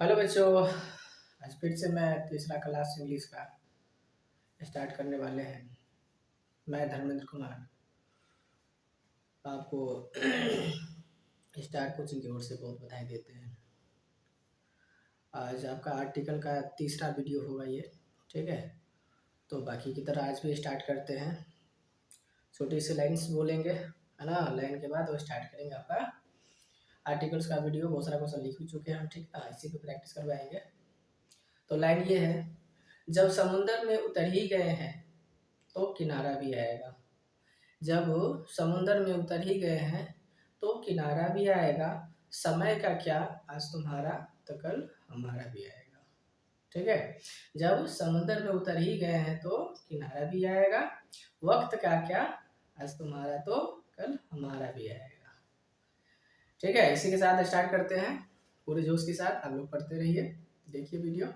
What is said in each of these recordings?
Hello बच्चों। आज फिर से मैं तीसरा क्लास इंग्लिश का स्टार्ट करने वाले हैं। मैं धर्मेंद्र कुमार आपको स्टार कोचिंग की ओर से बहुत बधाई देते हैं। आज आपका आर्टिकल का तीसरा वीडियो होगा ये, ठीक है। तो बाकी की तरह आज भी स्टार्ट करते हैं। छोटी सी लाइन्स बोलेंगे, है ना। लाइन के बाद वो स्टार्ट करेंगे आपका आर्टिकल्स का वीडियो। बहुत सारा क्वेश्चन लिख भी चुके हैं हम, ठीक है। इसी पे प्रैक्टिस करवाएंगे। तो लाइन ये है, जब समुंदर में उतर ही गए हैं तो किनारा भी आएगा। जब समुंदर में उतर ही गए हैं तो किनारा भी आएगा। समय का क्या, आज तुम्हारा तो कल हमारा भी आएगा, ठीक है। जब समुंदर में उतर ही गए हैं तो किनारा भी आएगा। वक्त का क्या, आज तुम्हारा तो कल हमारा भी आएगा, ठीक है। इसी के साथ स्टार्ट करते हैं पूरे जोश के साथ। आप लोग पढ़ते रहिए, देखिए वीडियो।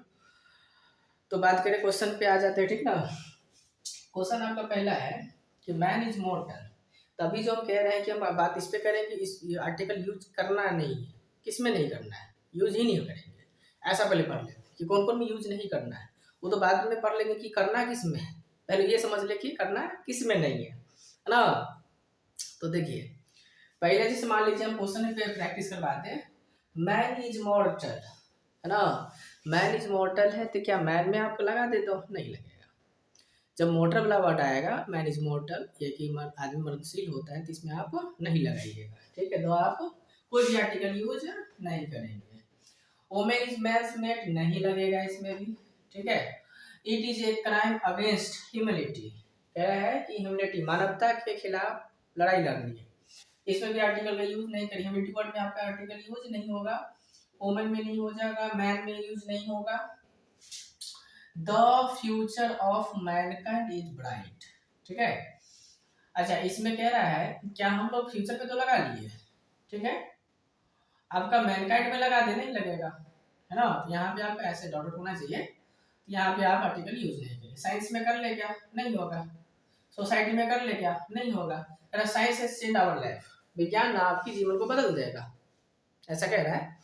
तो बात करें क्वेश्चन पे आ जाते हैं, ठीक ना। क्वेश्चन आपका पहला है कि मैन इज मॉर्टल। तभी जो हम कह रहे हैं कि हम बात इस पे करें कि इस आर्टिकल यूज करना नहीं है। किस में नहीं करना है, यूज ही नहीं करेंगे। ऐसा पहले पढ़ लेते हैं कि कौन कौन में यूज नहीं करना है। वो तो बाद में पढ़ लेंगे कि करना किस में है। पहले ये समझ ले कि करना किस में नहीं है ना। तो देखिए, पहले जैसे मान लीजिए हम क्वेश्चन पे प्रैक्टिस करवाते हैं। मैन इज मॉर्टल, है ना। मैन इज मॉर्टल है तो क्या मैन में आपको लगा दे दो, नहीं लगेगा। जब मोटर वाला वर्ड आएगा मैन इज मॉर्टल, ये कि आदमी मरणशील होता है, तो इसमें आप नहीं लगाइएगा, ठीक है। तो आप कोई भी आर्टिकल यूज नहीं करेंगे। वोमेन इज मैन्स मेट नहीं लगेगा इसमें भी, ठीक है। It is a crime against humanity, कह रहा है कि ह्यूमैनिटी मानवता के खिलाफ लड़ाई लड़नी है। इसमें भी आर्टिकल का यूज नहीं करिए। ह्यूमैनिटी वर्ड में आपका आर्टिकल यूज नहीं होगा। वोमेन में नहीं हो जाएगा, मैन में यूज नहीं होगा। The future of Mankind is bright, ठीक है। अच्छा, इसमें कह रहा है क्या हम लोग फ्यूचर पे तो लगा लिए, ठीक है। आपका मैनकाइंड में लगा दे, नहीं लगेगा, है ना। तो यहाँ पे आपका ऐसे डॉट होना चाहिए। यहाँ पे आप आर्टिकल यूज नहीं करें। साइंस में कर ले क्या, नहीं होगा। सोसाइटी में कर ले क्या, नहीं होगा। Science has changed our life, विज्ञान ना आपकी जीवन को बदल देगा, ऐसा कह रहा है।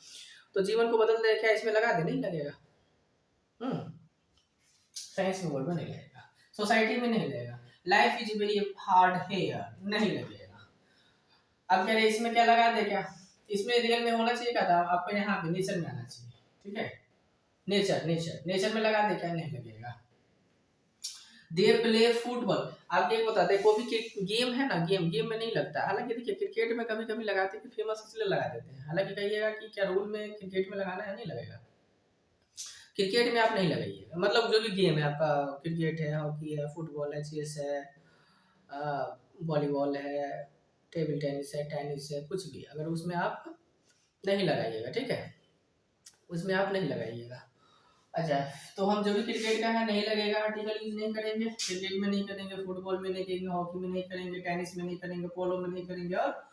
तो जीवन को बदल देगा क्या, इसमें लगा दे, नहीं लगेगा। साइंस में वर्ड में नहीं लगेगा, सोसाइटी में नहीं लगेगा। Life is very hard here, नहीं लगेगा। अब कह रहे इसमें क्या लगा दे क्या, इसमें रियल में होना चाहिए क्या था, आपको यहाँ पे नेचर में आना चाहिए, ठीक है। नेचर नेचर नेचर में लगा दे क्या, नहीं लगेगा। दे प्ले फुटबॉल, आप एक बता दे, कोई भी गेम है ना, गेम में नहीं लगता। हालांकि देखिए क्रिकेट में कभी कभी लगाते हैं, फेमस इसलिए लगा देते हैं। हालांकि कहिएगा कि क्या रूल में क्रिकेट में लगाना है, नहीं लगेगा। क्रिकेट में आप नहीं लगाइएगा, मतलब जो भी गेम है आपका, क्रिकेट है, हॉकी है, फुटबॉल है, चेस है, वॉलीबॉल है, टेबल टेनिस है, कुछ भी, अगर उसमें आप नहीं लगाइएगा, ठीक है। उसमें आप नहीं लगाइएगा। अच्छा, तो हम जो भी क्रिकेट का है नहीं लगेगा, आर्टिकल यूज नहीं करेंगे। क्रिकेट में नहीं करेंगे, फुटबॉल में नहीं करेंगे, हॉकी में नहीं करेंगे, टेनिस में नहीं करेंगे, पोलो में नहीं करेंगे, और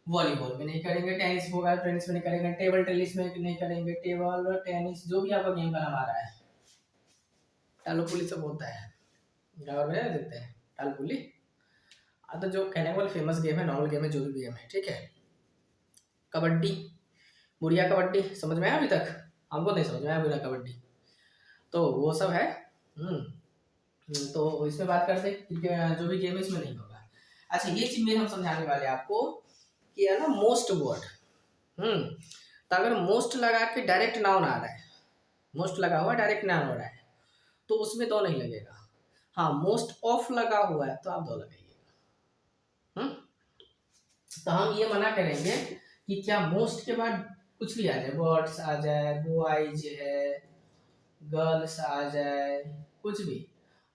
वॉलीबॉल में नहीं करेंगे। टेनिस होगा, टेनिस में नहीं करेंगे, टेबल टेनिस में नहीं करेंगे। टेबल टेनिस जो भी आपका गेम का नाम आ रहा है, टालोपुली सब होता है, गाँव में देते हैं टालपुली। तो जो कहने वाले फेमस गेम है, नॉर्मल गेम है, जो भी गेम है, ठीक है। कबड्डी, बुढ़िया कबड्डी, समझ में आया अभी तक? हमको नहीं समझ में आया बुढ़िया कबड्डी, तो वो सब है। तो इसमें बात करते हैं जो भी गेम है इसमें नहीं होगा। अच्छा, ये चीज में हम समझाने वाले आपको कि है ना, मोस्ट वर्ड। तो अगर मोस्ट लगा के डायरेक्ट नाउन आ रहा है, मोस्ट लगा हुआ डायरेक्ट नाउन हो रहा है, तो उसमें दो नहीं लगेगा। हाँ, मोस्ट ऑफ लगा हुआ है तो आप दो लगाइएगा। तो हम ये मना करेंगे कि क्या मोस्ट के बाद कुछ भी आ जाए, बर्ड्स आ जाए, बॉयज है, गर्ल्स आ जाए, कुछ भी,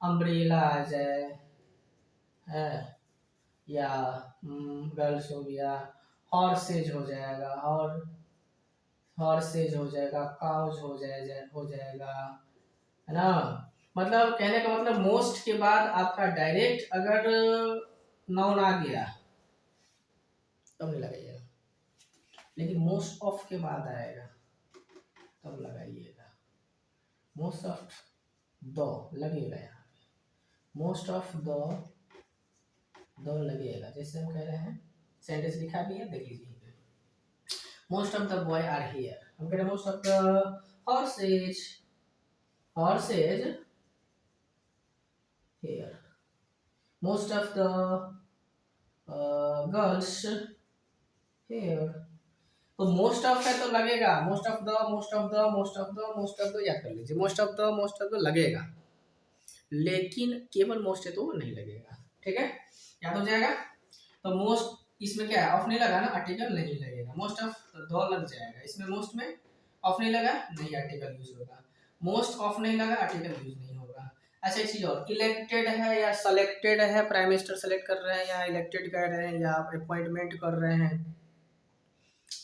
अम्ब्रेला आ जाए है, या गर्ल्स हो गया, हॉर्सेज हो जाएगा, और हॉर्सेज हो जाएगा, काउज हो जाएगा, है ना। मतलब कहने का मतलब मोस्ट के बाद आपका डायरेक्ट अगर नाउन आ गया तब नहीं लगाइएगा, लेकिन मोस्ट ऑफ के बाद आएगा तब लगाइएगा। मोस्ट ऑफ दो लगेगा, यहाँ पे मोस्ट ऑफ दो लगेगा। जैसे हम कह रहे हैं, सेंटेंस लिखा भी है, देख लीजिए। Most of the boy are here, हम कह रहे most of the horses here, most of the girls here। तो मोस्ट ऑफ है तो लगेगा मोस्ट ऑफ द याद कर लीजिए, मोस्ट ऑफ द लगेगा, लेकिन केवल मोस्ट है तो नहीं लगेगा। ठीक है, याद हो जाएगा। तो मोस्ट इसमें क्या है, ऑफ नहीं लगा ना, आर्टिकल नहीं लगेगा। मोस्ट ऑफ द लग जाएगा इसमें, मोस्ट में ऑफ नहीं लगा, नहीं आर्टिकल यूज होगा। मोस्ट ऑफ नहीं लगा, आर्टिकल यूज नहीं होगा। अच्छा एक चीज और, इलेक्टेड है या सेलेक्टेड है, प्राइम मिनिस्टर सेलेक्ट कर रहे हैं या इलेक्टेड कर रहे हैं या अपॉइंटमेंट कर रहे हैं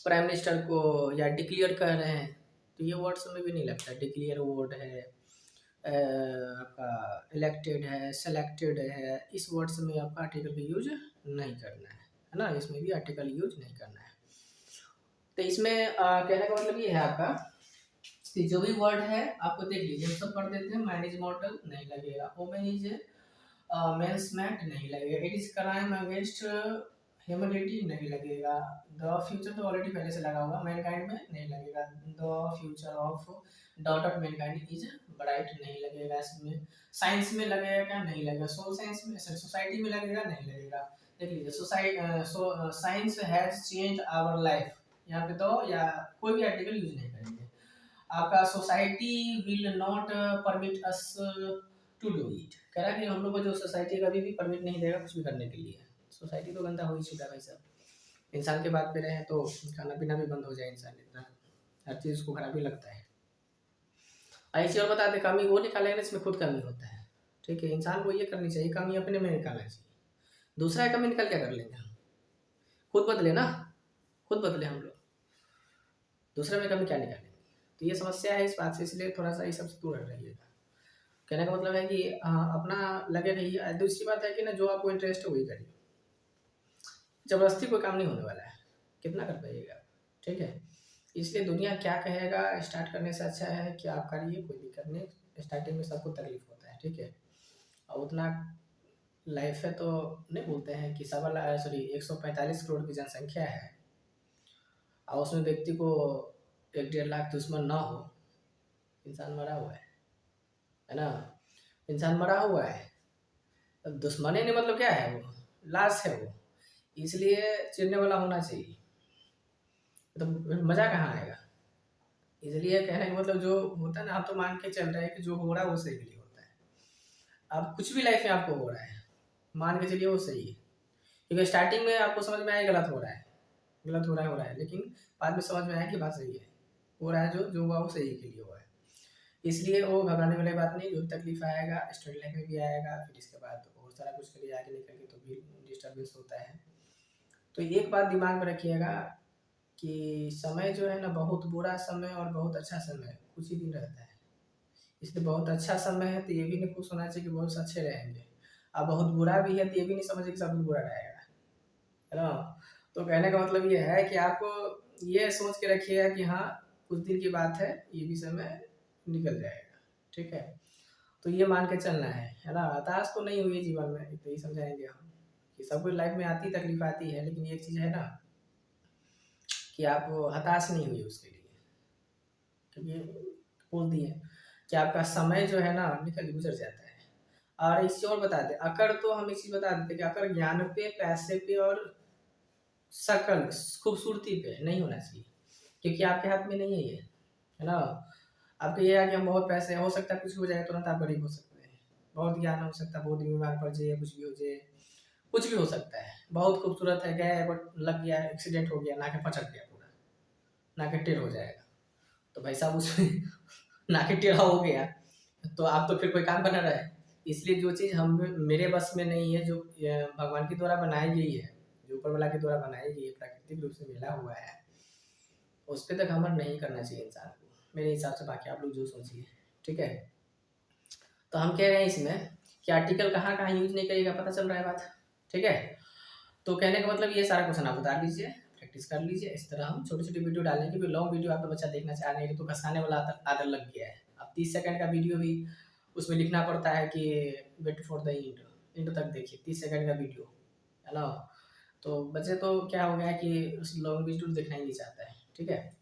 प्राइम मिनिस्टर को, या डिक्लेयर कर रहे हैं, तो ये वर्ड्स में भी नहीं लगता। डिक्लेयर वर्ड है, आपका इलेक्टेड है, सेलेक्टेड है, इस वर्ड्स में आपका आर्टिकल का यूज नहीं करना है ना, इसमें भी आर्टिकल यूज नहीं करना है। तो इसमें कहने का मतलब ये है आपका कि जो भी वर्ड है आपको देख लीजिए, हम सब पढ़ देते हैं। मैन इज मॉडल नहीं लगेगा, वोमेन इज मेंस मैट नहीं लगेगा, it is crime against humanity नहीं लगेगा, द फ्यूचर तो ऑलरेडी पहले से लगा हुआ, मैनकाइंड में नहीं लगेगा, the future of dot of Mankind is bright नहीं लगेगा। इसमें साइंस में लगेगा क्या, नहीं लगेगा। सोशल साइंस में, सोसाइटी में लगेगा, नहीं लगेगा। देख लीजिए, society science has change our life, यहाँ पे तो या कोई भी आर्टिकल यूज नहीं करेंगे। आपका society will not permit us to do it, कह रहा है कि हम लोग को जो सोसाइटी कभी भी परमिट नहीं देगा कुछ भी करने के लिए। सोसाइटी तो गंदा हो ही चुका है भाई साहब। इंसान के बात पे रहे तो खाना पीना भी बंद हो जाए इंसान, इतना हर चीज़ उसको खराब ही लगता है। ऐसी और बता दे, कमी वो निकालेगा इसमें खुद कमी होता है। ठीक है, इंसान को ये करनी चाहिए, कमी अपने में निकालना चाहिए। दूसरा कमी निकाल क्या कर लेंगे हम, खुद बदले ना, खुद बदले हम लोग, दूसरे में कमी क्या निकालेंगे। तो ये समस्या है इस बात से, इसलिए थोड़ा सा ये सबसे दूर रहिएगा। कहने का मतलब है कि अपना लगे रहिए। दूसरी बात है कि ना, जो आपको इंटरेस्ट है वही करिए, जबरदस्ती कोई काम नहीं होने वाला है, कितना कर पाइएगा। ठीक है, इसलिए दुनिया क्या कहेगा स्टार्ट करने से अच्छा है कि आप करिए, कोई दिक्कत नहीं। स्टार्टिंग में सबको तकलीफ होता है, ठीक है, और उतना लाइफ है तो नहीं बोलते हैं कि 145 करोड़ की जनसंख्या है और उसमें व्यक्ति को 1-1.5 लाख दुश्मन ना हो, इंसान मरा हुआ है ना, इंसान मरा हुआ है। अब दुश्मन ही नहीं, मतलब क्या है, वो लाश है वो, इसलिए चिढ़ने वाला होना चाहिए, तो मज़ा कहाँ आएगा। इसलिए कहने का मतलब जो होता है ना, हम तो मान के चल रहे हैं कि जो हो रहा है वो सही के लिए होता है। अब कुछ भी लाइफ में आपको हो रहा है, मान के चलिए वो सही है, क्योंकि स्टार्टिंग में आपको समझ में आया गलत हो रहा है, गलत हो रहा है, लेकिन बाद में समझ में आया कि बात सही है, हो रहा है जो हुआ वो सही के लिए हुआ है। इसलिए वो घबराने वाली बात नहीं, जो तकलीफ आएगा स्टडी लाइफ में भी आएगा, फिर इसके बाद बहुत सारा कुछ के लिए आगे निकल के तो भी डिस्टर्बेंस होता है। तो एक बात दिमाग में रखिएगा कि समय जो है ना, बहुत बुरा समय और बहुत अच्छा समय कुछ ही दिन रहता है। इसलिए बहुत अच्छा समय है तो ये भी नहीं खुश होना चाहिए कि बहुत अच्छे रहेंगे, अब बहुत बुरा भी है तो ये भी नहीं समझे कि सब कुछ बुरा रहेगा, है ना। तो कहने का मतलब ये है कि आपको ये सोच के रखिएगा कि हाँ कुछ दिन की बात है, ये भी समय निकल जाएगा। ठीक है, तो ये मान के चलना है ना। हताश तो नहीं हुई जीवन में, तो ये समझाएंगे हम कि सब कुछ लाइफ में आती तकलीफ आती है, लेकिन एक चीज़ है ना कि आप हताश नहीं हुई उसके लिए, क्योंकि बोल दिए कि आपका समय जो है ना निकल गुजर जाता है। और इस चीज़ और बता दें, अकड़ तो हम एक चीज़ बता देते कि अकड़ ज्ञान पे, पैसे पे और शकल खूबसूरती पे नहीं होना चाहिए, क्योंकि आपके हाथ में नहीं है ये, है ना। आपको ये है कि हम बहुत पैसे, हो सकता है कुछ हो जाए तुरंत आप गरीब हो सकते हैं, बहुत ज्ञान हो सकता है बहुत बीमार पड़ जाए, कुछ भी हो जाए, कुछ भी हो सकता है। बहुत खूबसूरत है, गए बट लग गया, एक्सीडेंट हो गया, नाके पचक गया, पूरा नाके टेढ़ हो जाएगा, तो भाई साहब उसमें नाके टेढ़ा हो गया तो आप तो फिर कोई काम बना रहा है। इसलिए जो चीज़ हम मेरे बस में नहीं है, जो भगवान के द्वारा बनाई गई है, जो ऊपर वाला के द्वारा बनाई गई है, प्राकृतिक रूप से मिला हुआ है, उस पर तक घमंड नहीं करना चाहिए इंसान को, मेरे हिसाब से। बाकी आप लोग जो सोचिए, ठीक है। तो हम कह रहे हैं इसमें कि आर्टिकल कहाँ कहाँ यूज नहीं करेगा, पता चल रहा है बात, ठीक है। तो कहने का मतलब ये सारा क्वेश्चन आप उतार लीजिए, प्रैक्टिस कर लीजिए। इस तरह हम छोटी छोटी वीडियो डालेंगे, क्योंकि लॉन्ग वीडियो आपका बच्चा देखना चाह रहे हैं तो घसाने वाला आदत लग गया है। अब 30 सेकंड का वीडियो भी उसमें लिखना पड़ता है कि वेट फॉर द इंड तक देखिए, 30 सेकंड का वीडियो, है ना। तो बच्चे तो क्या हो गया है कि उस लॉन्ग वीडियो देखना ही नहीं चाहता है, ठीक है।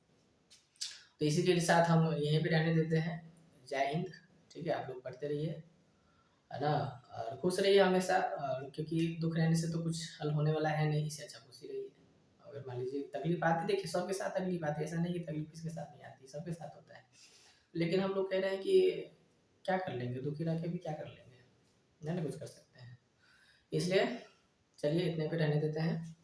तो इसी के साथ हम यहीं पे रहने देते हैं। जय हिंद। ठीक है, आप लोग पढ़ते रहिए, है ना, और खुश रहिए हमेशा, और क्योंकि दुख रहने से तो कुछ हल होने वाला है नहीं, इससे अच्छा खुश ही रहिए। अगर मान लीजिए तकलीफ आती, देखिए सबके साथ तकलीफ आती है, ऐसा नहीं कि तकलीफ किसके साथ नहीं आती, सबके साथ होता है। लेकिन हम लोग कह रहे हैं कि क्या कर लेंगे, दुखी रह के भी क्या कर लेंगे, नहीं ना कुछ कर सकते हैं। इसलिए चलिए इतने पे रहने देते हैं।